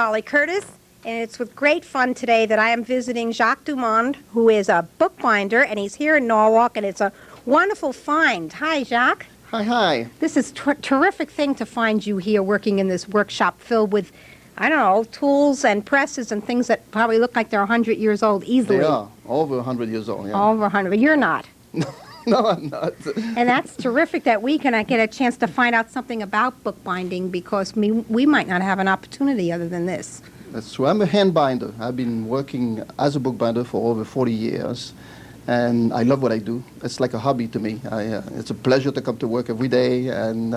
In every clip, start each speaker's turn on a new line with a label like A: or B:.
A: Dolly Curtis, and it's with great fun today that I am visiting Jacques Dumond, who is a bookbinder, and he's here in Norwalk, and it's a wonderful find. Hi, Jacques.
B: Hi, hi.
A: This is a terrific thing to find you here working in this workshop filled with, I don't know, tools and presses and things that probably look like they're 100 years old easily.
B: They are over 100 years old, yeah.
A: Over 100, but you're not.
B: No, I'm not.
A: And that's terrific that we can get a chance to find out something about bookbinding, because we might not have an opportunity other than this.
B: That's true. I'm a hand binder. I've been working as a bookbinder for over 40 years, and I love what I do. It's like a hobby to me. It's a pleasure to come to work every day, and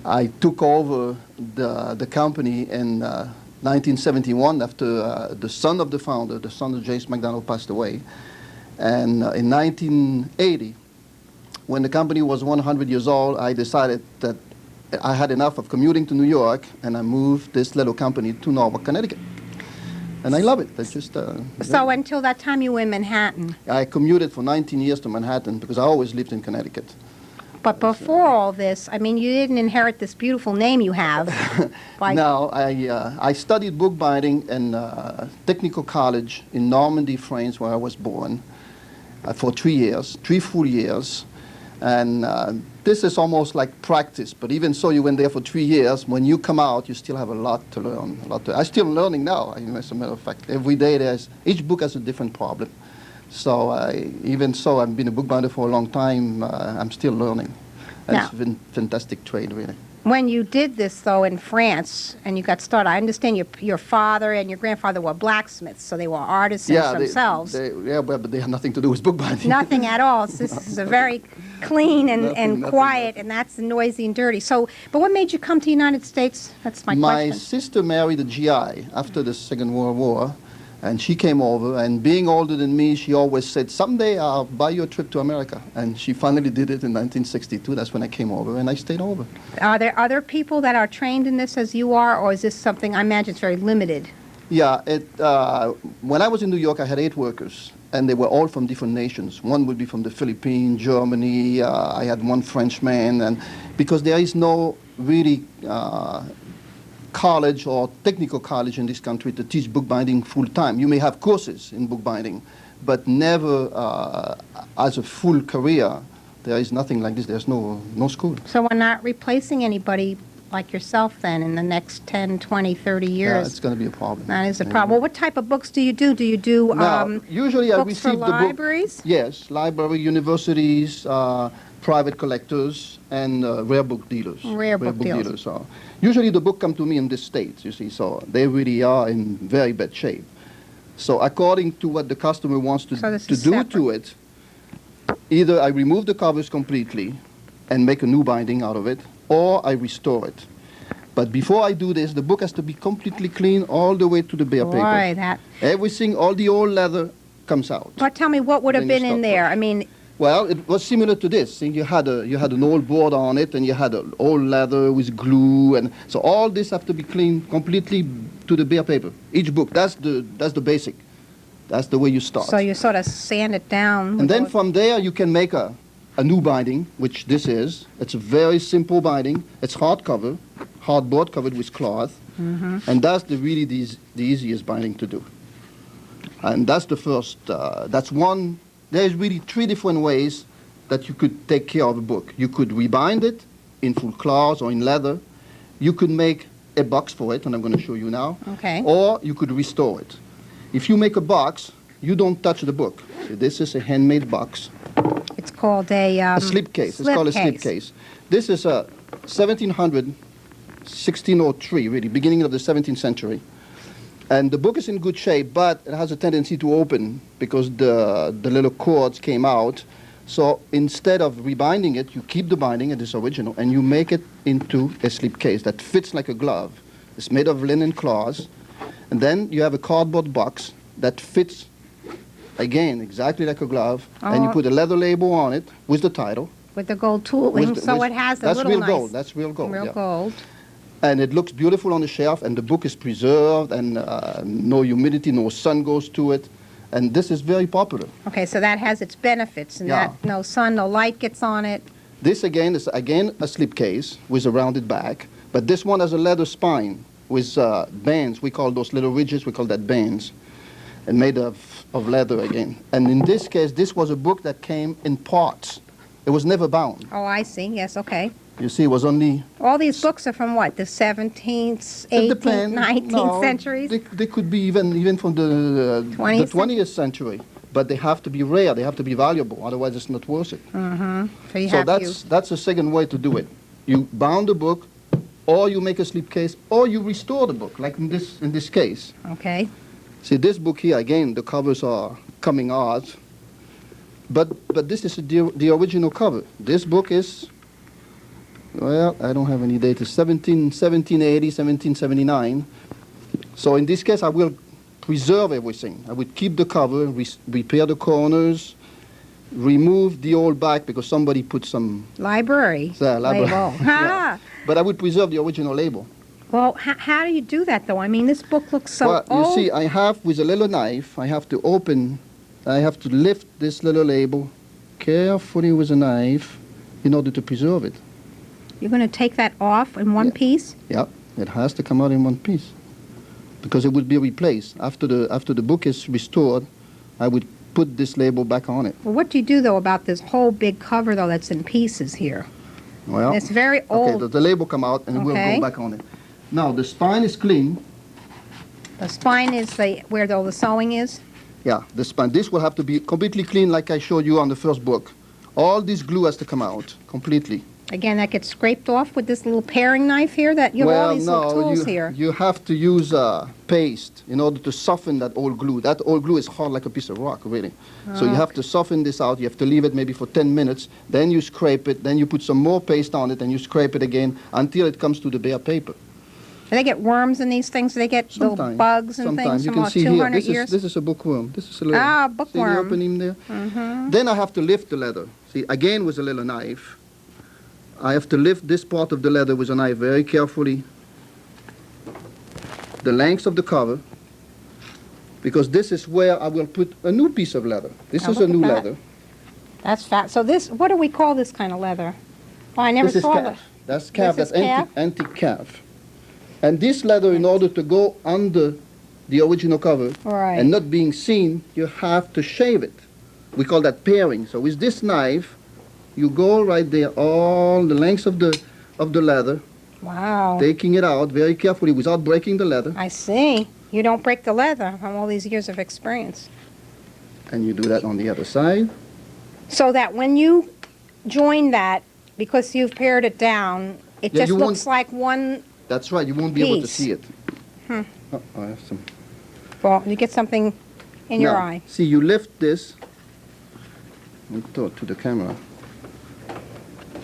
B: I took over the company in 1971 after the son of the founder, the son of James McDonald, passed away. And in 1980, when the company was 100 years old, I decided that I had enough of commuting to New York, and I moved this little company to Norwalk, Connecticut. And I love it. It's just,
A: so until that time you were in Manhattan?
B: I commuted for 19 years to Manhattan because I always lived in Connecticut.
A: But before all this, I mean, you didn't inherit this beautiful name you have.
B: No, I studied bookbinding in technical college in Normandy, France, where I was born. For 3 full years, and this is almost like practice, but even so, you went there for 3 years. When you come out, you still have a lot to learn. I'm still learning now, as a matter of fact. Every day, each book has a different problem. So even so, I've been a bookbinder for a long time. I'm still learning. It's been a fantastic trade, really.
A: When you did this, though, in France, and you got started, I understand your father and your grandfather were blacksmiths, so they were artisans themselves.
B: But they have nothing to do with bookbinding.
A: Nothing at all. This is a very clean and quiet, and that's noisy and dirty. So, but what made you come to the United States? That's my question.
B: My sister married a GI after the Second World War, and she came over, and being older than me, she always said, someday I'll buy you a trip to America. And she finally did it in 1962. That's when I came over, and I stayed over.
A: Are there other people that are trained in this as you are, or is this something, I imagine it's very limited?
B: Yeah, when I was in New York, I had 8 workers, and they were all from different nations. One would be from the Philippines, Germany, I had one Frenchman, and because there is no really college or technical college in this country to teach bookbinding full-time. You may have courses in bookbinding, but never as a full career. There is nothing like this. There's no school.
A: So we're not replacing anybody like yourself then in the next 10, 20, 30 years?
B: Yeah, it's going to be a problem.
A: That is a problem. Well, what type of books do you do? Do you do
B: usually I
A: books
B: receive
A: for libraries?
B: The book, yes, library, universities, private collectors, and rare book dealers.
A: Rare book dealers.
B: So usually the book come to me in the States, you see, so they really are in very bad shape. So according to what the customer wants to do to it, either I remove the covers completely and make a new binding out of it, or I restore it. But before I do this, the book has to be completely clean all the way to the bare paper.
A: Right,
B: everything, all the old leather comes out.
A: But tell me, what would have been in there? I mean,
B: well, it was similar to this. You had an old board on it, and you had an old leather with glue, and so all this have to be cleaned completely to the bare paper. Each book, that's the basic. That's the way you start.
A: So you sort of sand it down.
B: And then from there you can make a new binding, which this is. It's a very simple binding. It's hardcover, hardboard covered with cloth, and that's really the easiest binding to do. And that's the first. That's one. There's really 3 different ways that you could take care of a book. You could rebind it in full cloth or in leather. You could make a box for it, and I'm going to show you now.
A: Okay.
B: Or you could restore it. If you make a box, you don't touch the book. So this is a handmade box.
A: It's called a
B: slipcase. It's called a slipcase. This is a 1603, really, beginning of the 17th century. And the book is in good shape, but it has a tendency to open because the little cords came out. So instead of rebinding it, you keep the binding, it is original, and you make it into a slipcase that fits like a glove. It's made of linen cloth. And then you have a cardboard box that fits, again, exactly like a glove. And you put a leather label on it with the title.
A: With the gold tooling, so it has a little nice...
B: Gold. That's real gold.
A: Real gold.
B: And it looks beautiful on the shelf, and the book is preserved, and no humidity, no sun goes to it. And this is very popular.
A: Okay, so that has its benefits, and that no sun, no light gets on it.
B: This, again, is a slipcase with a rounded back, but this one has a leather spine. with bands. We call those little ridges, we call that bands, and made of leather again. And in this case, this was a book that came in parts. It was never bound.
A: Oh, I see. Yes, okay.
B: You see, it was only...
A: All these books are from what, the 17th, 18th, 19th centuries?
B: They could be even from the 20th century. But they have to be rare, they have to be valuable, otherwise it's not worth it.
A: So
B: that's the second way to do it. You bound the book, or you make a slipcase, or you restore the book, like in this case.
A: Okay.
B: See, this book here, again, the covers are coming out, but this is the original cover. This book is, well, I don't have any date, it's 1780, 1779. So in this case, I will preserve everything. I would keep the cover, repair the corners, remove the old back because somebody put some...
A: Library label.
B: Yeah. But I would preserve the original label.
A: Well, how do you do that, though? I mean, this book looks so
B: old. You see, I have, with a little knife, I have to lift this little label carefully with a knife in order to preserve it.
A: You're going to take that off in one piece?
B: Yeah, it has to come out in one piece. Because it would be replaced. After the book is restored, I would put this label back on it.
A: Well, what do you do, though, about this whole big cover, though, that's in pieces here?
B: Well,
A: it's very old.
B: Okay, the label come out and we'll go back on it. Now, the spine is clean.
A: The spine is where all the sewing is?
B: Yeah, the spine. This will have to be completely clean like I showed you on the first book. All this glue has to come out completely.
A: Again, that gets scraped off with this little paring knife here? That you have all these little tools here.
B: You have to use paste in order to soften that old glue. That old glue is hard like a piece of rock, really. So you have to soften this out. You have to leave it maybe for 10 minutes. Then you scrape it. Then you put some more paste on it, and you scrape it again until it comes to the bare paper.
A: Do they get worms in these things? Do they get little bugs and things
B: you
A: from
B: can see
A: 200
B: here,
A: years?
B: This is a bookworm. This is a little...
A: bookworm.
B: See the opening there? Then I have to lift the leather. See, again with a little knife. I have to lift this part of the leather with a knife very carefully. The length of the cover, because this is where I will put a new piece of leather. This is a new leather.
A: That's fat. So this, what do we call this kind of leather? Oh, I never saw that.
B: That's calf. That's antique calf. And this leather, in order to go under the original cover and not being seen, you have to shave it. We call that paring. So with this knife, you go right there, all the length of the leather.
A: Wow.
B: Taking it out very carefully without breaking the leather.
A: I see. You don't break the leather from all these years of experience.
B: And you do that on the other side.
A: So that when you join that, because you've pared it down, it just looks like one...
B: That's right. You won't be able to see it.
A: Oh,
B: I have some...
A: Well, you get something in your eye.
B: See, you lift this. Let me talk to the camera.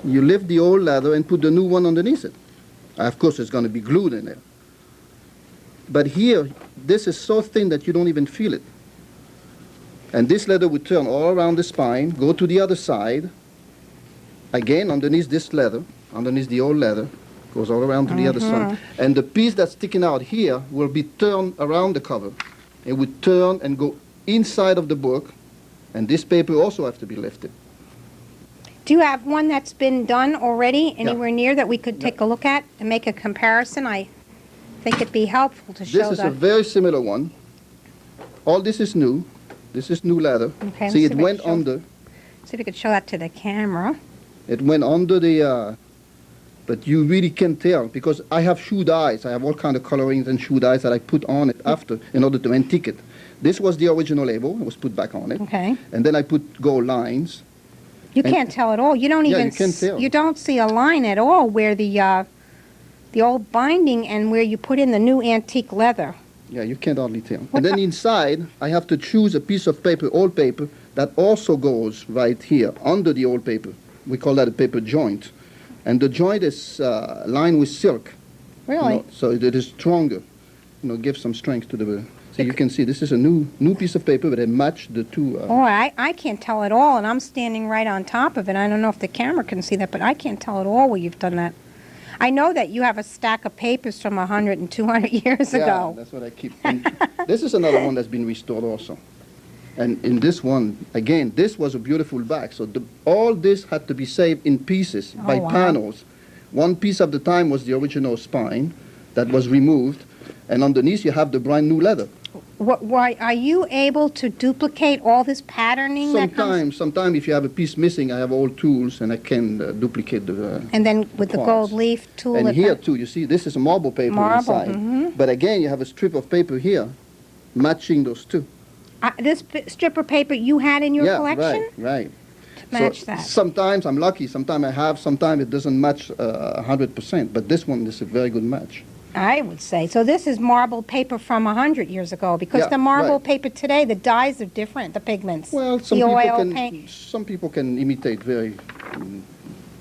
B: You lift the old leather and put the new one underneath it. Of course, it's going to be glued in there. But here, this is so thin that you don't even feel it. And this leather would turn all around the spine, go to the other side, again underneath this leather, underneath the old leather, goes all around to the other side. And the piece that's sticking out here will be turned around the cover. It would turn and go inside of the book, and this paper also has to be lifted.
A: Do you have one that's been done already anywhere near that we could take a look at and make a comparison? I think it'd be helpful to show that.
B: This is a very similar one. All this is new. This is new leather.
A: Okay,
B: see, it went under.
A: See if we could show that to the camera.
B: It went under the, but you really can't tell because I have shoe dyes. I have all kind of colorings and shoe dyes that I put on it after in order to antique it. This was the original label. It was put back on it.
A: Okay.
B: And then I put gold lines.
A: You can't tell at all. You don't even.
B: You can't tell.
A: You don't see a line at all where the old binding and where you put in the new antique leather.
B: Yeah, you can't hardly tell. And then inside, I have to choose a piece of paper, old paper, that also goes right here under the old paper. We call that a paper joint, and the joint is lined with silk.
A: Really?
B: You know, so it is stronger. You know, gives some strength to the. So you can see this is a new piece of paper, but it matched the two.
A: Oh, I can't tell at all, and I'm standing right on top of it. I don't know if the camera can see that, but I can't tell at all where you've done that. I know that you have a stack of papers from 100 and 200 years ago.
B: Yeah, that's what I keep. This is another one that's been restored also. And in this one, again, this was a beautiful back. So all this had to be saved in pieces by panels. One piece at the time was the original spine. that was removed, and underneath you have the brand new leather.
A: Why are you able to duplicate all this patterning that comes?
B: Sometimes if you have a piece missing, I have all tools and I can duplicate the
A: And then with the
B: parts.
A: gold leaf tool.
B: And
A: at
B: here
A: the-
B: too, you see, this is a marble paper
A: Marble,
B: inside. But again, you have a strip of paper here, matching those two.
A: This strip of paper you had in your
B: Yeah,
A: collection?
B: right.
A: Match
B: So
A: that.
B: sometimes I'm lucky, sometimes I have, sometimes it doesn't match 100%, but this one is a very good match.
A: I would say. So this is marble paper from 100 years ago, because
B: Yeah,
A: the marble
B: right.
A: paper today, the dyes are different, the pigments.
B: Well,
A: the oil paint.
B: some people can imitate very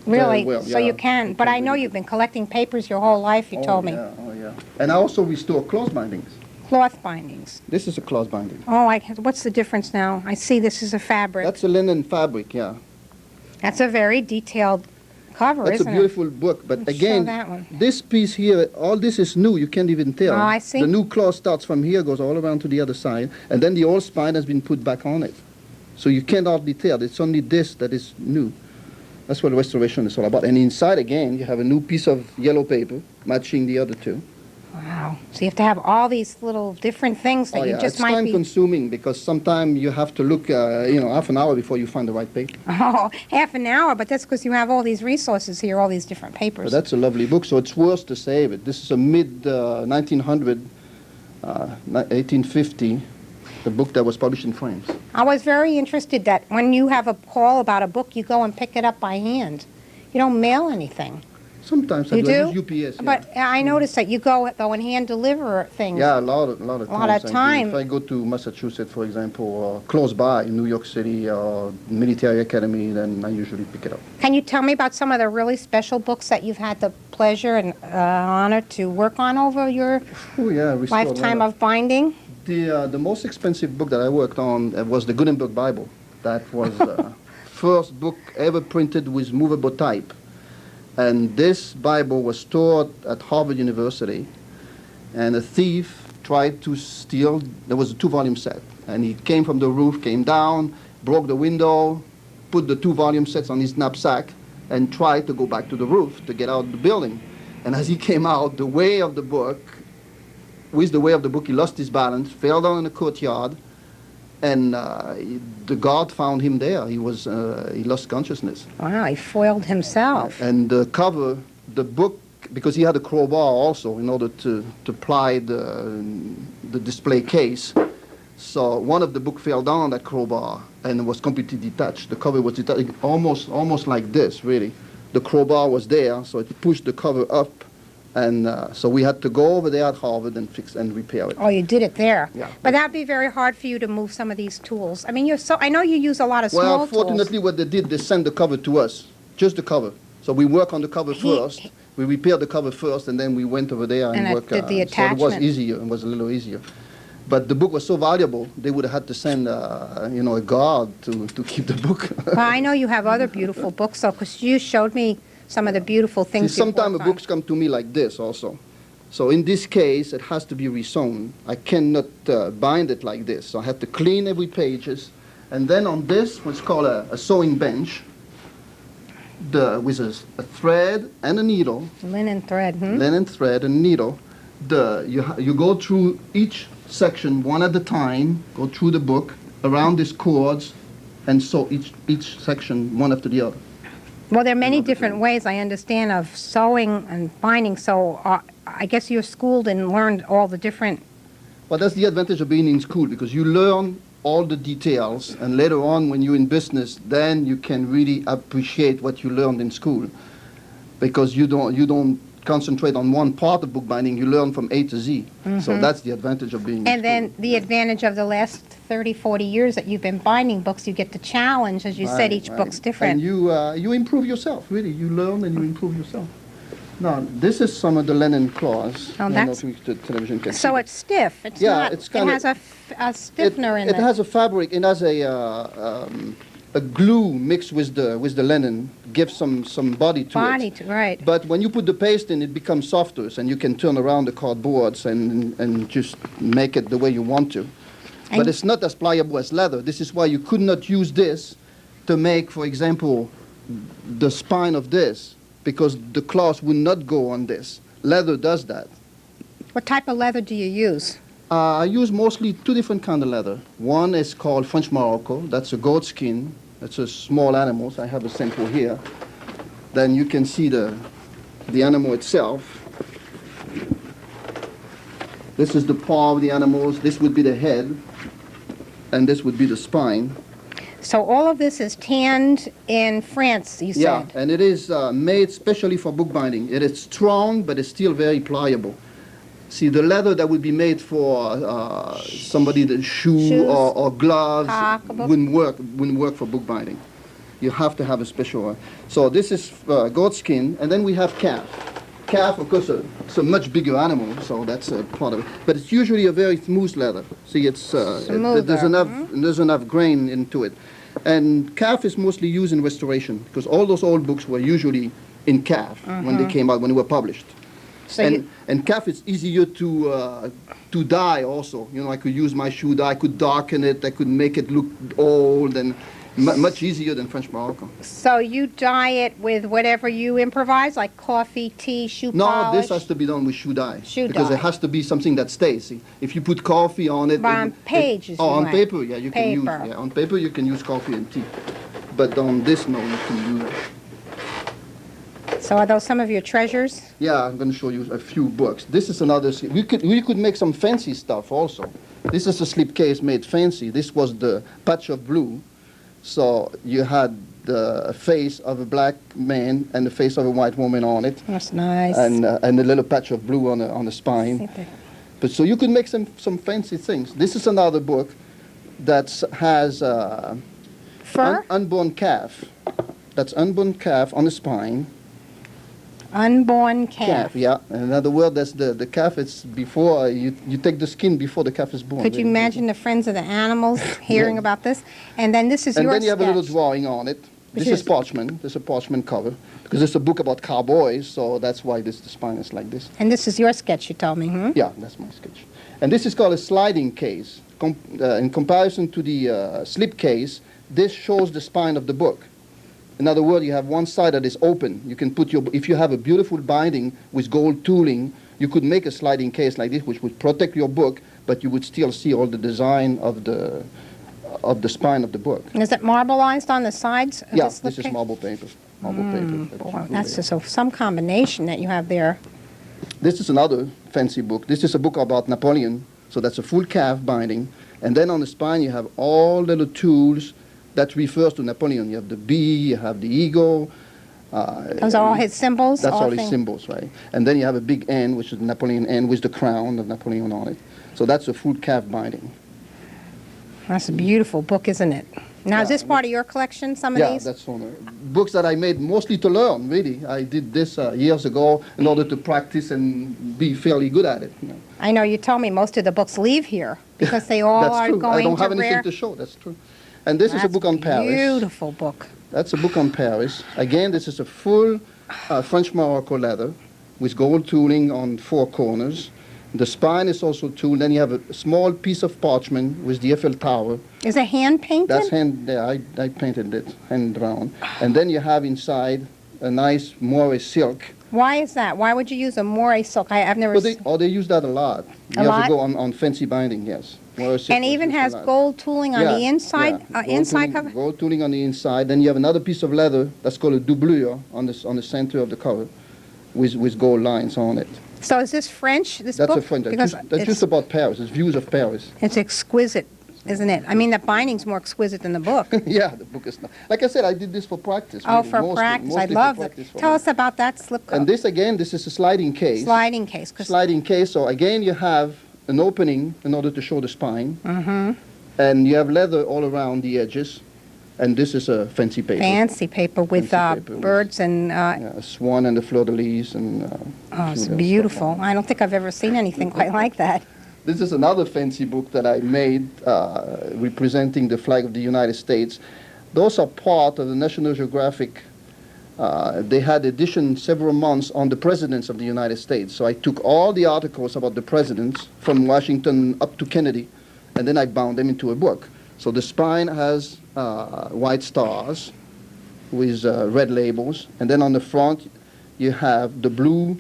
A: Really?
B: well,
A: So
B: yeah,
A: you can.
B: they
A: But
B: can
A: I know
B: really
A: you've been collecting papers your whole life, you told me.
B: Oh, yeah. And I also restore cloth bindings.
A: Cloth bindings.
B: This is a cloth binding.
A: Oh, what's the difference now? I see this is a fabric.
B: That's a linen fabric, yeah.
A: That's a very detailed cover,
B: That's a
A: isn't it?
B: beautiful book, but
A: Let's show
B: again,
A: that one.
B: this piece here, all this is new, you can't even tell.
A: Oh, I see.
B: The new cloth starts from here, goes all around to the other side, and then the old spine has been put back on it. So you can't hardly tell, it's only this that is new. That's what restoration is all about. And inside again, you have a new piece of yellow paper matching the other two.
A: Wow. So you have to have all these little different things that
B: Oh
A: you
B: yeah,
A: just
B: it's
A: might
B: time
A: be...
B: consuming because sometimes you have to look, half an hour before you find the right paper.
A: Oh, half an hour, but that's because you have all these resources here, all these different papers.
B: But that's a lovely book, so it's worth to save it. This is a mid-1900, 1850, the book that was published in frames.
A: I was very interested that when you have a call about a book, you go and pick it up by hand. You don't mail anything.
B: Sometimes I
A: You
B: do. I
A: do?
B: use UPS. Yeah.
A: But I noticed that you go and hand deliver things.
B: Yeah, a lot of
A: lot of
B: times. I do.
A: time.
B: If I go to Massachusetts, for example, or close by in New York City or military academy, then I usually pick it up.
A: Can you tell me about some of the really special books that you've had the pleasure and honor to work on over your
B: Oh yeah, restore
A: lifetime
B: leather.
A: of binding?
B: The most expensive book that I worked on was the Gutenberg Bible. That was the first book ever printed with movable type. And this Bible was stored at Harvard University, and a thief tried to steal. There was a 2-volume set, and he came from the roof, came down, broke the window, put the 2-volume sets on his knapsack, and tried to go back to the roof to get out of the building. And as he came out, with the way of the book, he lost his balance, fell down in the courtyard, and the guard found him there. He lost consciousness.
A: Wow, he foiled himself.
B: And the cover, the book, because he had a crowbar also in order to ply the display case. So one of the book fell down on that crowbar and was completely detached. The cover was detached, almost like this, really. The crowbar was there, so it pushed the cover up. And so we had to go over there at Harvard and fix and repair it.
A: Oh, you did it there.
B: Yeah.
A: But that'd be very hard for you to move some of these tools. I mean, I know you use a lot of small
B: Well,
A: tools.
B: fortunately, what they did, they sent the cover to us, just the cover. So we work on the cover first. We repaired the cover first, and then we went over there and
A: And
B: worked.
A: did the
B: So it was
A: attachment.
B: easier. It was a little easier. But the book was so valuable, they would have had to send, a guard to keep the book.
A: Well, I know you have other beautiful books, though, because you showed me some of the beautiful
B: See,
A: things you've
B: sometimes
A: worked
B: books come to me like this also. So in this case, it has to be resewn. I cannot bind it like this. So I have to clean every pages. And then on this, what's called a sewing bench, with a thread and a needle,
A: on. Linen thread,
B: linen thread and needle, you go through each section one at a time, go through the book, around these cords, and sew each section one after the other.
A: Well, there are many different ways, I understand, of sewing and binding, so I guess you're schooled and learned all the different...
B: Well, that's the advantage of being in school, because you learn all the details, and later on when you're in business, then you can really appreciate what you learned in school, because you don't concentrate on one part of bookbinding, you learn from A to Z. So that's the advantage of being in
A: And
B: school.
A: then the advantage of the last 30, 40 years that you've been binding books, you get the challenge, as you said, each book's different.
B: And you improve yourself, really. You learn and you improve yourself. Now, this is some of the linen cloths.
A: Oh,
B: I don't know
A: that's-
B: if the television can see
A: So
B: that.
A: it's stiff. It's
B: Yeah,
A: not,
B: it's
A: it
B: kinda-
A: has a stiffener in
B: it
A: it.
B: has a fabric. It has a glue mixed with the linen, gives some body to it.
A: Right.
B: But when you put the paste in, it becomes softer, and you can turn around the cardboards and just make it the way you want to. But
A: And-
B: it's not as pliable as leather. This is why you could not use this to make, for example, the spine of this, because the cloth would not go on this. Leather does that.
A: What type of leather do you use?
B: I use mostly two different kinds of leather. One is called French Morocco. That's a goat skin. That's a small animal. I have a sample here. Then you can see the animal itself. This is the paw of the animals. This would be the head. And this would be the spine.
A: So all of this is tanned in France, you said?
B: Yeah, and it is made specially for bookbinding. It is strong, but it's still very pliable. See, the leather that would be made for somebody that
A: Shoes.
B: or gloves
A: Pocketbook.
B: wouldn't work for bookbinding. You have to have a special one. So this is goat skin, and then we have calf. Calf, of course, it's a much bigger animal, so that's a part of it. But it's usually a very smooth leather. See, it's there's enough grain into it. And calf is mostly used in restoration, because all those old books were usually in calf when they came out, when they were published.
A: So
B: And calf is easier to dye also. You know, I could use my shoe dye, I could darken it, I could make it look old, and much easier than French Morocco.
A: So you dye it with whatever you improvise, like coffee, tea, shoe polish?
B: No, this has to be done with shoe dye. Because
A: dye.
B: it has to be something that stays. See, if you put coffee on it...
A: But on pages,
B: on
A: you
B: paper, yeah, you can use...
A: Paper.
B: Yeah, on paper you can use coffee and tea. But on this, no, you can use...
A: So are those some of your treasures?
B: Yeah, I'm going to show you a few books. This is another... We could make some fancy stuff also. This is a slipcase made fancy. This was the patch of blue. So you had the face of a black man and the face of a white woman on it.
A: That's nice.
B: And a little patch of blue on the spine. But so you could make some fancy things. This is another book that has
A: Fur?
B: unborn calf. That's unborn calf on the spine.
A: Unborn calf.
B: Yeah. In other words, that's the calf. It's before you take the skin before the calf is born.
A: Could you imagine the friends of the animals hearing about this? And then this is your
B: And then you have a little
A: sketch.
B: drawing on it. This is parchment. This is a parchment cover because it's a book about cowboys. So that's why the spine is like this.
A: And this is your sketch, you told me,
B: Yeah, that's my sketch. And this is called a sliding case. In comparison to the slip case, this shows the spine of the book. In other words, you have one side that is open. You can put if you have a beautiful binding with gold tooling, you could make a sliding case like this, which would protect your book, but you would still see all the design of the spine of the book.
A: And is it marbleized on the sides of
B: Yeah,
A: the
B: this is marble paper. Marble paper.
A: Boy, that's just some combination that you have there.
B: This is another fancy book. This is a book about Napoleon. So that's a full calf binding. And then on the spine, you have all the little tools that refers to Napoleon. You have the bee, you have the eagle.
A: Those are all his symbols?
B: That's all his symbols, right? And then you have a big N, which is the Napoleon N with the crown of Napoleon on it. So that's a full calf binding.
A: That's a beautiful book, isn't it? Now, is this part of your collection, some of
B: Yeah,
A: these?
B: that's one books that I made mostly to learn, really. I did this years ago in order to practice and be fairly good at it. You know.
A: I know you told me most of the books leave here because they all
B: That's
A: are
B: true.
A: going
B: I don't
A: to
B: have anything
A: rare.
B: to show, that's true. And this is a book on Paris.
A: Beautiful book.
B: That's a book on Paris. Again, this is a full French Morocco leather with gold tooling on four corners. The spine is also tooled. Then you have a small piece of parchment with the Eiffel Tower.
A: Is it hand painted?
B: That's hand, yeah, I painted it, hand drawn. And then you have inside a nice moire silk.
A: Why is that? Why would you use a moire silk? I've never seen.
B: They use that a lot. Years ago on fancy binding, yes. Moire silk
A: And
B: was
A: even
B: used a
A: has
B: lot.
A: gold tooling on the inside,
B: yeah.
A: inside cover?
B: Gold tooling on the inside. Then you have another piece of leather that's called a doublure on the center of the cover with gold lines on it.
A: So is this French, this
B: That's
A: book?
B: a French.
A: Because
B: That's just about Paris. It's views of Paris.
A: it's exquisite, isn't it? I mean, the binding's more exquisite than the book.
B: Yeah, the book is not. Like I said, I did this for practice.
A: Oh,
B: really,
A: for practice. I love it. Tell us about that slip cover.
B: And this, again, this is a sliding case.
A: Sliding case.
B: Sliding case. So, again, you have an opening in order to show the spine. Mm-hmm. And you have leather all around the edges. And this is a fancy paper.
A: Fancy paper with birds and...
B: a swan and the fleur-de-lis.
A: Oh, it's beautiful. I don't think I've ever seen anything quite like that.
B: This is another fancy book that I made representing the flag of the United States. Those are part of the National Geographic. They had edition several months on the presidents of the United States. So I took all the articles about the presidents from Washington up to Kennedy, and then I bound them into a book. So the spine has white stars with red labels, and then on the front you have the blue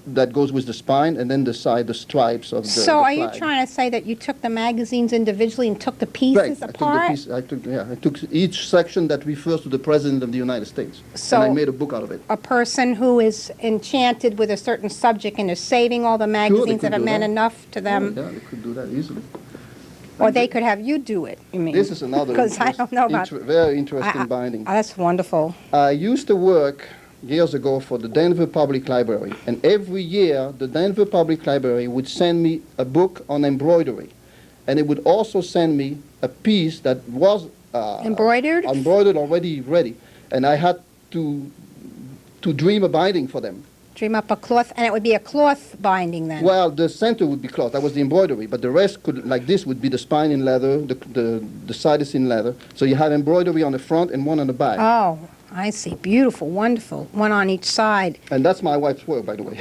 B: that goes with the spine, and then the side, the stripes of the
A: So are you
B: flag.
A: trying to say that you took the magazines individually and took the
B: Right.
A: pieces apart?
B: I took each section that refers to the President of the United States,
A: So-
B: and I made a book out of it.
A: A person who is enchanted with a certain subject and is saving all the magazines
B: could
A: that have
B: do
A: meant
B: that.
A: enough to them,
B: Yeah, they could do that easily.
A: or they could have you do it, you mean?
B: This is another
A: Because I don't know about...
B: very interesting
A: I-
B: binding.
A: That's wonderful.
B: I used to work years ago for the Denver Public Library, and every year the Denver Public Library would send me a book on embroidery, and it would also send me a piece that was
A: Embroidered?
B: embroidered already ready, and I had to dream a binding for them.
A: Dream up a cloth, and it would be a cloth binding then?
B: Well, the center would be cloth. That was the embroidery, but the rest could, like this, would be the spine in leather, the side is in leather. So you have embroidery on the front and one on the back.
A: Oh, I see. Beautiful, wonderful. One on each side.
B: And that's my wife's work, by the way.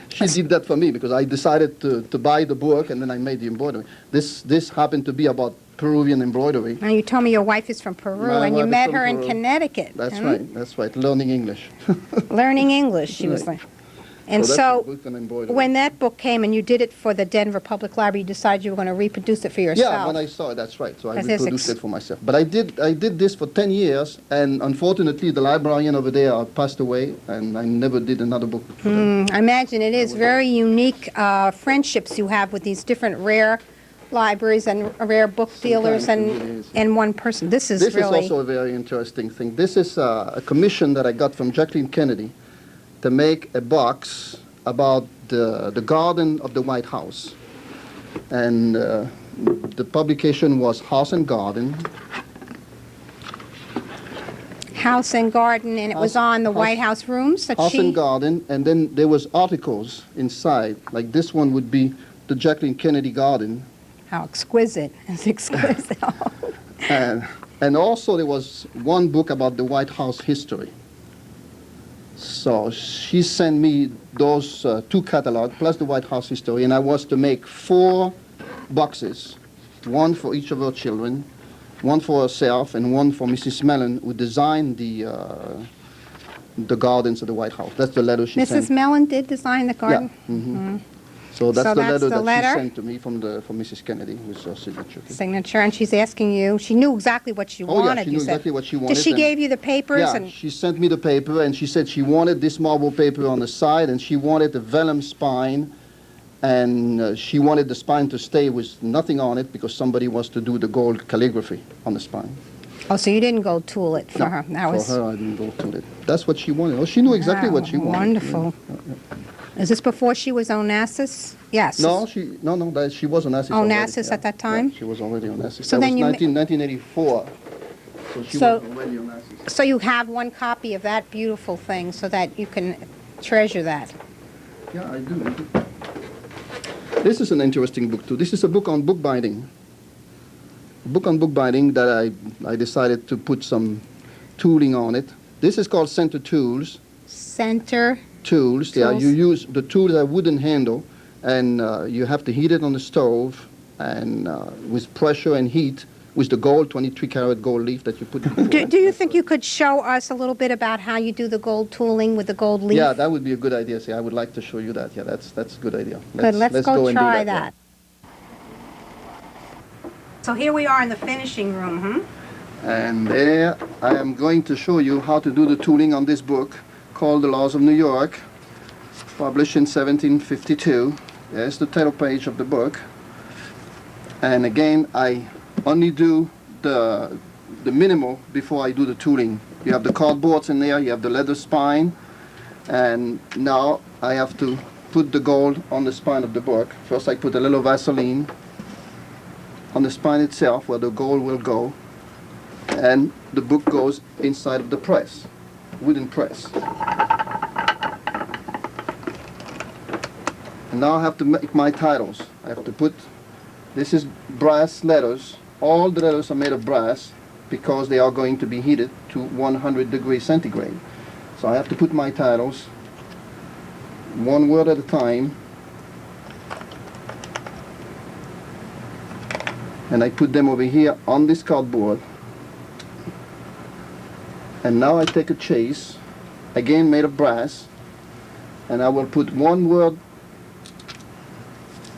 B: She did that for me because I decided to buy the book and then I made the embroidery. This happened to be about Peruvian embroidery.
A: Now, you told me your wife is from Peru,
B: My
A: and you
B: wife is
A: met
B: from
A: her in
B: Peru.
A: Connecticut.
B: That's right, learning English.
A: Learning English, she was
B: Right.
A: like. And
B: that's
A: so,
B: the book on embroidery.
A: when that book came and you did it for the Denver Public Library, you decided you were going to reproduce it for yourself.
B: Yeah, when I saw it, that's right. So I
A: Because there's
B: reproduced it for myself. But I did this for 10 years, and unfortunately, the librarian over there passed away, and I never did another book for them.
A: I imagine it is very unique friendships you have with these different rare libraries and rare book dealers
B: Sometimes it really is.
A: and one person. This is
B: This
A: really...
B: is also a very interesting thing. This is a commission that I got from Jacqueline Kennedy to make a box about the garden of the White House. And the publication was House and Garden.
A: House and Garden, and it was
B: House-
A: on the
B: House-
A: White House rooms that
B: House
A: she...
B: and Garden, and then there was articles inside. Like this one would be the Jacqueline Kennedy Garden.
A: How exquisite. It's exquisite.
B: And also there was one book about the White House history. So she sent me those two catalogs plus the White House history, and I was to make 4 boxes, one for each of her children, one for herself, and one for Mrs. Mellon, who designed the gardens of the White House. That's the letter she sent.
A: Mrs. Mellon did design the garden?
B: Yeah. Mm-hmm. So that's
A: So
B: the
A: that's
B: letter
A: the
B: that
A: letter?
B: she sent to me from Mrs. Kennedy with her signature.
A: Signature, and she's asking you, she knew exactly what she
B: Oh, yeah,
A: wanted,
B: she
A: you
B: knew
A: said.
B: exactly what she wanted.
A: Did she
B: and-
A: gave you the papers?
B: Yeah,
A: And
B: she sent me the paper, and she said she wanted this marble paper on the side, and she wanted the vellum spine, and she wanted the spine to stay with nothing on it because somebody was to do the gold calligraphy on the spine.
A: Oh, so you didn't go tool it for her? That was...
B: For her, I didn't go to it. That's what she wanted. Oh, she knew exactly what she wanted.
A: Wonderful. Is this before she was Onassis? Yes.
B: No, she was on Onassis already.
A: Onassis at that time?
B: Yeah, she was already on Onassis.
A: So
B: That
A: then
B: was
A: you
B: 1984. So she
A: So-
B: was already on Onassis.
A: So you have one copy of that beautiful thing so that you can treasure that.
B: Yeah, I do. This is an interesting book, too. This is a book on bookbinding. A book on bookbinding that I decided to put some tooling on it. This is called center tools.
A: Center.
B: Tools. Yeah,
A: Tools.
B: you use the tool a wooden handle, and you have to heat it on the stove, and with pressure and heat, with the gold, 23-karat gold leaf that you put before.
A: Do you think you could show us a little bit about how you do the gold tooling with the gold leaf?
B: Yeah, that would be a good idea. See, I would like to show you that. Yeah, that's a good idea.
A: Good, let's go
B: and do
A: try
B: yeah.
A: that. So here we are in the finishing room,
B: And there I am going to show you how to do the tooling on this book called The Laws of New York, published in 1752. There's the title page of the book. And again, I only do the minimal before I do the tooling. You have the cardboards in there, you have the leather spine, and now I have to put the gold on the spine of the book. First I put a little Vaseline on the spine itself where the gold will go, and the book goes inside of the press, wooden press. And now I have to make my titles. I have to put, this is brass letters. All the letters are made of brass because they are going to be heated to 100 degrees centigrade. So I have to put my titles one word at a time, and I put them over here on this cardboard. And now I take a chase, again made of brass, and I will put one word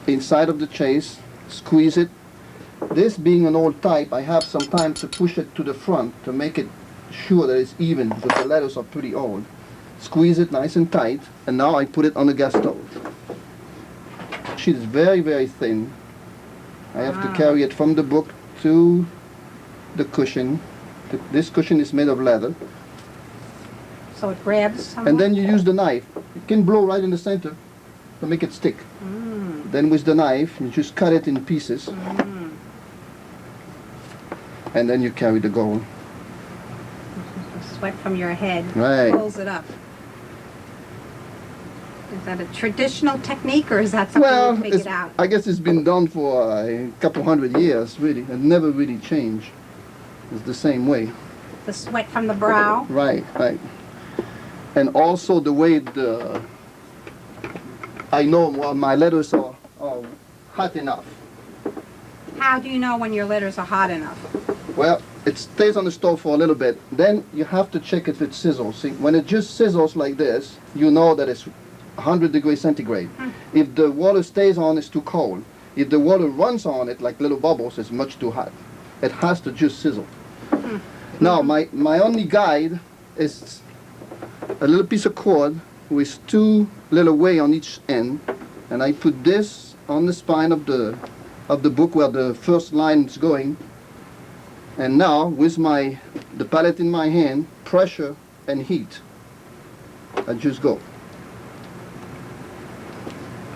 B: inside of the chase, squeeze it. This being an old type, I have some time to push it to the front to make it sure that it's even, because the letters are pretty old. Squeeze it nice and tight, and now I put it on the gas stove. Sheet is very, very thin. I have to carry it from the book to the cushion. This cushion is made of leather.
A: So it grabs somewhat?
B: And then you use the knife. You can blow right in the center to make it stick. Then with the knife, you just cut it in pieces. And then you carry the gold.
A: The sweat from your head
B: Right.
A: pulls it up. Is that a traditional technique, or is that something you figured out?
B: I guess it's been done for a couple hundred years, really. It never really changed. It's the same way.
A: The sweat from the brow?
B: Right, right. And also the way I know when my letters are hot enough.
A: How do you know when your letters are hot enough?
B: Well, it stays on the stove for a little bit. Then you have to check if it sizzles. See, when it just sizzles like this, you know that it's 100 degrees centigrade. If the water stays on, it's too cold. If the water runs on it like little bubbles, it's much too hot. It has to just sizzle. Now, my only guide is a little piece of cord with two little way on each end, and I put this on the spine of the book where the first line is going. And now, with the palette in my hand, pressure and heat, I just go.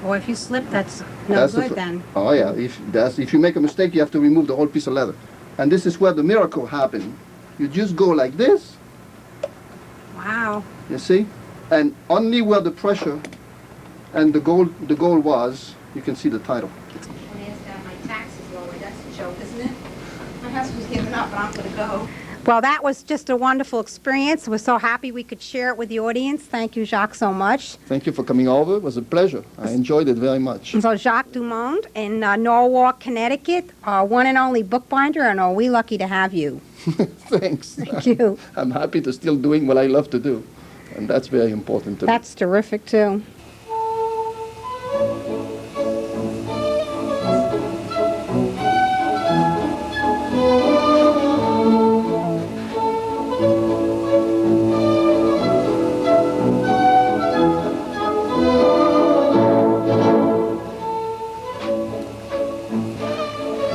A: Or if you slip, that's no good then.
B: Oh yeah, if you make a mistake, you have to remove the whole piece of leather. And this is where the miracle happened. You just go like this.
A: Wow.
B: You see? And only where the pressure and the gold was, you can see the title.
A: When I asked that my taxes lower, that's a joke, isn't it? My husband's giving up, but I'm going to go. Well, that was just a wonderful experience. We're so happy we could share it with the audience. Thank you, Jacques, so much.
B: Thank you for coming over. It was a pleasure. I enjoyed it very much.
A: So Jacques Dumond in Norwalk, Connecticut, our one and only bookbinder, and are we lucky to have you.
B: Thanks.
A: Thank you.
B: I'm happy to still doing what I love to do, and that's very important to me.
A: That's terrific, too.